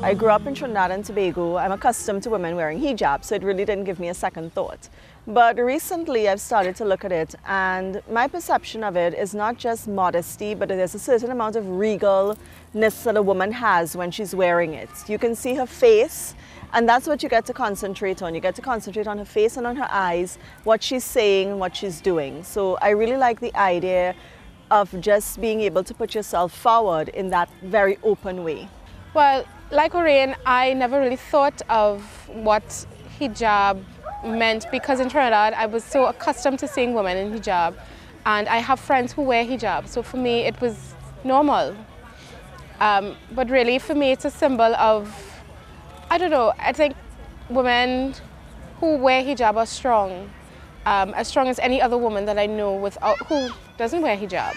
I grew up in Trinidad and Tobago. I'm accustomed to women wearing hijab, so it really didn't give me a second thought. But recently I've started to look at it, and my perception of it is not just modesty, but there's a certain amount of regalness that a woman has when she's wearing it. You can see her face, and that's what you get to concentrate on. You get to concentrate on her face and on her eyes, what she's saying and what she's doing. So I really like the idea of just being able to put yourself forward in that very open way. Well, like Orion, I never really thought of what hijab meant because in Trinidad I was so accustomed to seeing women in hijab, and I have friends who wear hijab, so for me it was normal. But really for me it's a symbol of, I don't know, I think women who wear hijab are strong, as strong as any other woman that I know who doesn't wear hijab.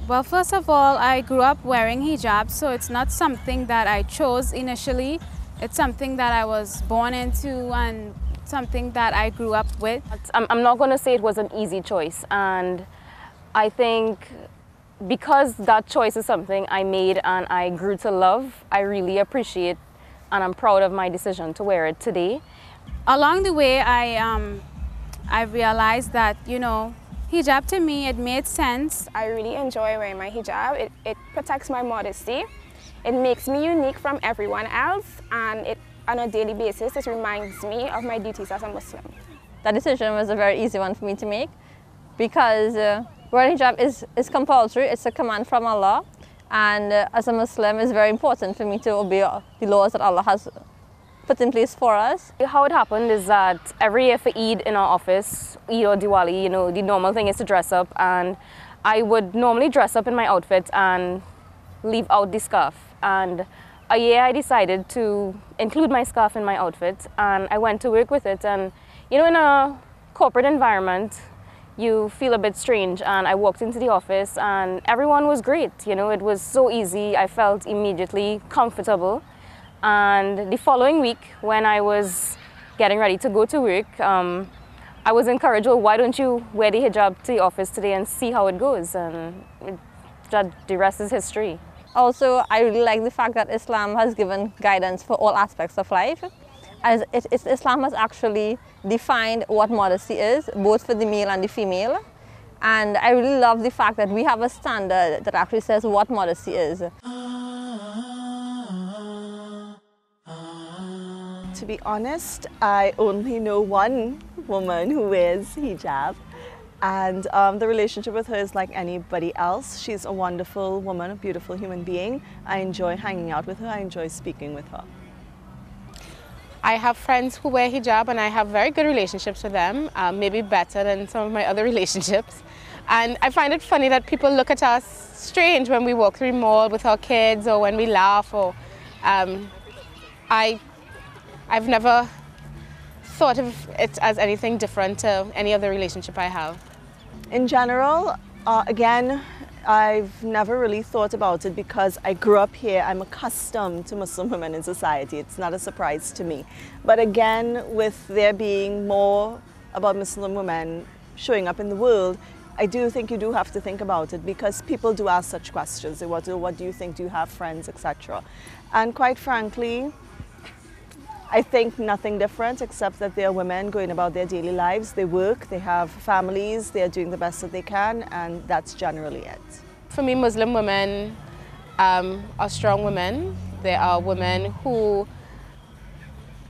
Well, first of all, I grew up wearing hijab, so it's not something that I chose initially. It's something that I was born into and something that I grew up with. I'm not going to say it was an easy choice, and I think because that choice is something I made and I grew to love, I really appreciate and I'm proud of my decision to wear it today. Along the way, I realized that, hijab to me, it made sense. I really enjoy wearing my hijab. It protects my modesty. It makes me unique from everyone else, and on a daily basis, it reminds me of my duties as a Muslim. That decision was a very easy one for me to make because wearing hijab is compulsory. It's a command from Allah, and as a Muslim, it's very important for me to obey the laws that Allah has put in place for us. How it happened is that every year for Eid in our office, Eid or Diwali, the normal thing is to dress up, and I would normally dress up in my outfit and leave out the scarf. And a year I decided to include my scarf in my outfit, and I went to work with it. And in a corporate environment, you feel a bit strange, and I walked into the office and everyone was great. It was so easy. I felt immediately comfortable. And the following week, when I was getting ready to go to work, I was encouraged, well, why don't you wear the hijab to the office today and see how it goes? And the rest is history. Also, I really like the fact that Islam has given guidance for all aspects of life. As Islam has actually defined what modesty is, both for the male and the female. And I really love the fact that we have a standard that actually says what modesty is. To be honest, I only know one woman who wears hijab, and the relationship with her is like anybody else. She's a wonderful woman, a beautiful human being. I enjoy hanging out with her. I enjoy speaking with her. I have friends who wear hijab and I have very good relationships with them, maybe better than some of my other relationships. And I find it funny that people look at us strange when we walk through the mall with our kids or when we laugh. Or I've never thought of it as anything different to any other relationship I have. In general, again, I've never really thought about it because I grew up here. I'm accustomed to Muslim women in society. It's not a surprise to me. But again, with there being more about Muslim women showing up in the world, I do think you do have to think about it because people do ask such questions. They want to, what do you think? Do you have friends, etc.? And quite frankly, I think nothing different except that they are women going about their daily lives. They work, they have families, they are doing the best that they can, and that's generally it. For me, Muslim women are strong women. They are women who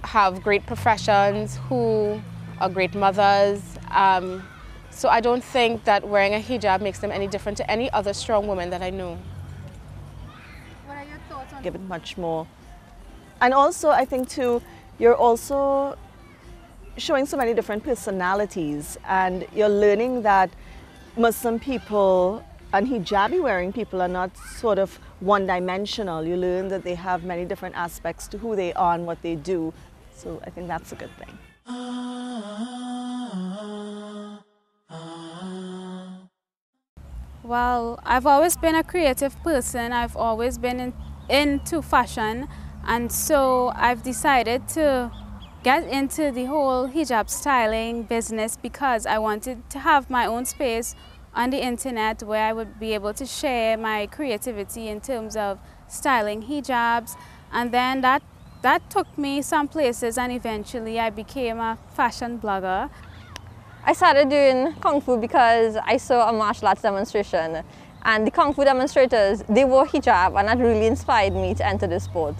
have great professions, who are great mothers. So I don't think that wearing a hijab makes them any different to any other strong woman that I know. What are your thoughts on Give it much more. And also, I think too, you're also showing so many different personalities, and you're learning that Muslim people and hijabi wearing people are not sort of one-dimensional. You learn that they have many different aspects to who they are and what they do. So I think that's a good thing. Well, I've always been a creative person. I've always been into fashion. And so I've decided to get into the whole hijab styling business because I wanted to have my own space on the internet where I would be able to share my creativity in terms of styling hijabs, and then that took me some places, and eventually I became a fashion blogger. I started doing Kung Fu because I saw a martial arts demonstration, and the Kung Fu demonstrators, they wore hijab, and that really inspired me to enter the sport.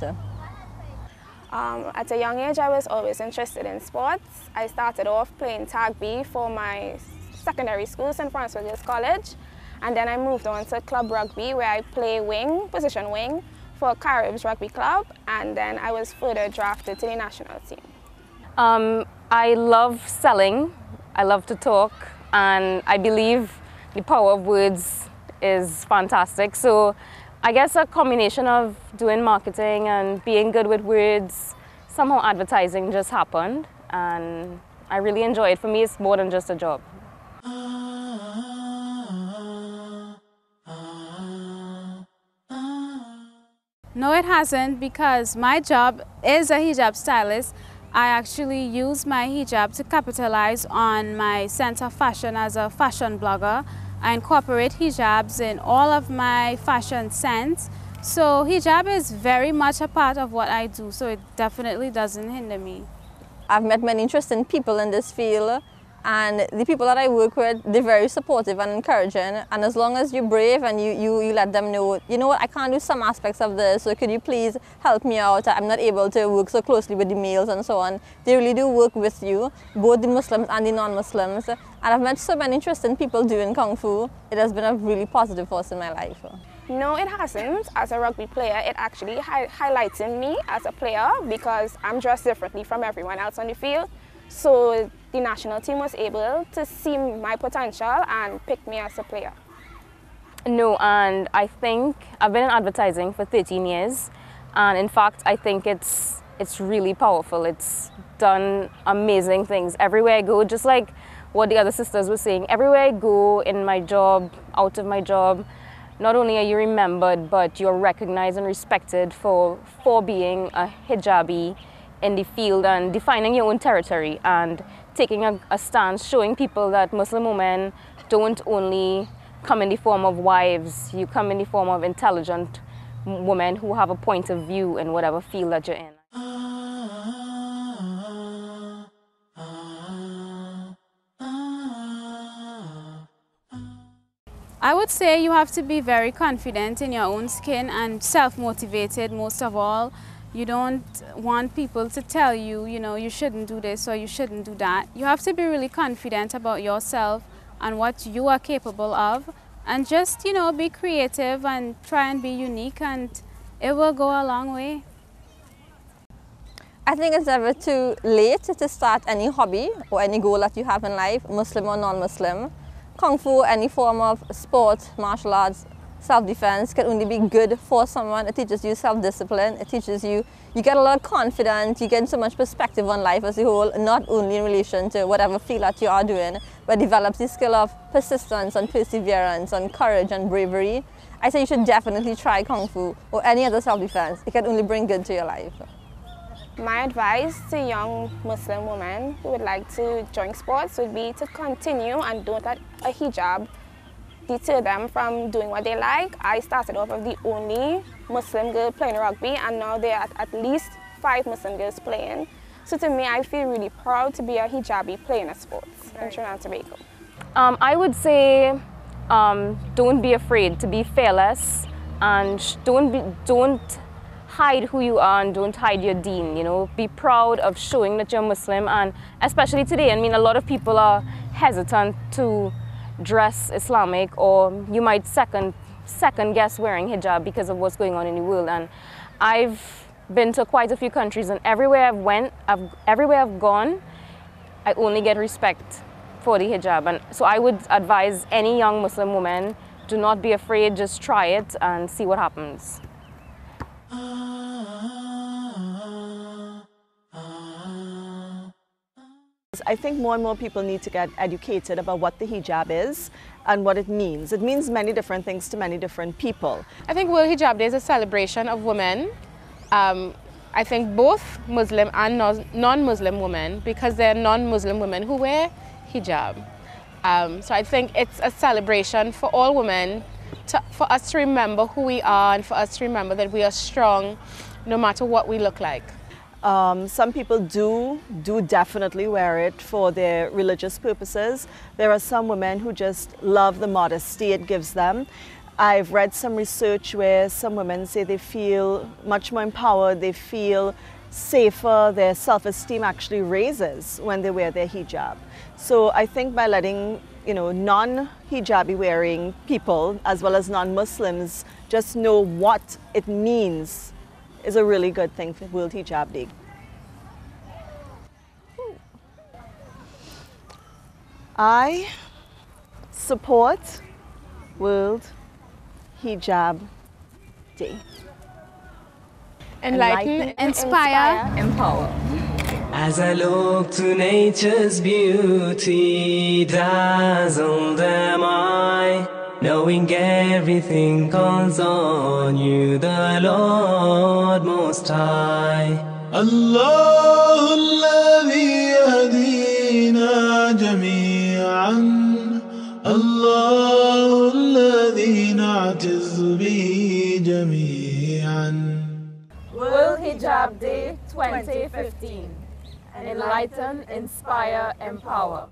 At a young age, I was always interested in sports. I started off playing tag B for my secondary school, St. Francis Girls College, and then I moved on to club rugby where I play wing, position wing, for Caribs Rugby Club, and then I was further drafted to the national team. I love selling, I love to talk, and I believe the power of words is fantastic. So I guess a combination of doing marketing and being good with words, somehow advertising just happened, and I really enjoy it. For me, it's more than just a job. No, it hasn't, because my job is a hijab stylist. I actually use my hijab to capitalize on my sense of fashion as a fashion blogger. I incorporate hijabs in all of my fashion sense. So hijab is very much a part of what I do, so it definitely doesn't hinder me. I've met many interesting people in this field, and the people that I work with, they're very supportive and encouraging, and as long as you're brave and you let them know, you know what, I can't do some aspects of this, so could you please help me out, I'm not able to work so closely with the males and so on. They really do work with you, both the Muslims and the non-Muslims, and I've met so many interesting people doing Kung Fu. It has been a really positive force in my life. No, it hasn't. As a rugby player, it actually highlighted me as a player because I'm dressed differently from everyone else on the field. So the national team was able to see my potential and pick me as a player. No, and I think I've been in advertising for 13 years, and in fact I think it's really powerful. It's done amazing things everywhere I go, just like what the other sisters were saying. Everywhere I go, in my job, out of my job, not only are you remembered, but you're recognized and respected for being a hijabi in the field and defining your own territory and taking a stance, showing people that Muslim women don't only come in the form of wives, you come in the form of intelligent women who have a point of view in whatever field that you're in. I would say you have to be very confident in your own skin and self-motivated most of all. You don't want people to tell you, you know, you shouldn't do this or you shouldn't do that. You have to be really confident about yourself and what you are capable of, and just, you know, be creative and try and be unique, and it will go a long way. I think it's never too late to start any hobby or any goal that you have in life, Muslim or non-Muslim. Kung Fu, any form of sport, martial arts, self-defense can only be good for someone. It teaches you self-discipline, it teaches you, you get a lot of confidence, you get so much perspective on life as a whole, not only in relation to whatever field that you are doing, but develops the skill of persistence and perseverance and courage and bravery. I say you should definitely try Kung Fu or any other self-defense. It can only bring good to your life. My advice to young Muslim women who would like to join sports would be to continue and don't let a hijab deter them from doing what they like. I started off as the only Muslim girl playing rugby, and now there are at least 5 Muslim girls playing. So to me, I feel really proud to be a hijabi playing a sport in Trinidad and Tobago. I would say don't be afraid to be fearless, and don't hide who you are and don't hide your deen, you know. Be proud of showing that you're Muslim, and especially today, I mean, a lot of people are hesitant to dress Islamic, or you might second guess wearing hijab because of what's going on in the world. And I've been to quite a few countries, and everywhere I've gone, I only get respect for the hijab. And so I would advise any young Muslim woman, do not be afraid, just try it and see what happens. I think more and more people need to get educated about what the hijab is and what it means. It means many different things to many different people. I think World Hijab Day is a celebration of women. I think both Muslim and non-Muslim women, because there are non-Muslim women who wear hijab. So I think it's a celebration for all women, for us to remember who we are and for us to remember that we are strong no matter what we look like. Some people do definitely wear it for their religious purposes. There are some women who just love the modesty it gives them. I've read some research where some women say they feel much more empowered, they feel safer, their self-esteem actually raises when they wear their hijab. So I think by letting non-hijabi wearing people as well as non-Muslims just know what it means is a really good thing for World Hijab Day. I support World Hijab Day. Enlighten, inspire, Empower. As I look to nature's beauty, dazzled am I, knowing everything calls on you, the Lord Most High. الله الذي يهدينا جميعا، الله الذي نعتز به جميعا. World Hijab Day 2015. Enlighten, inspire, empower.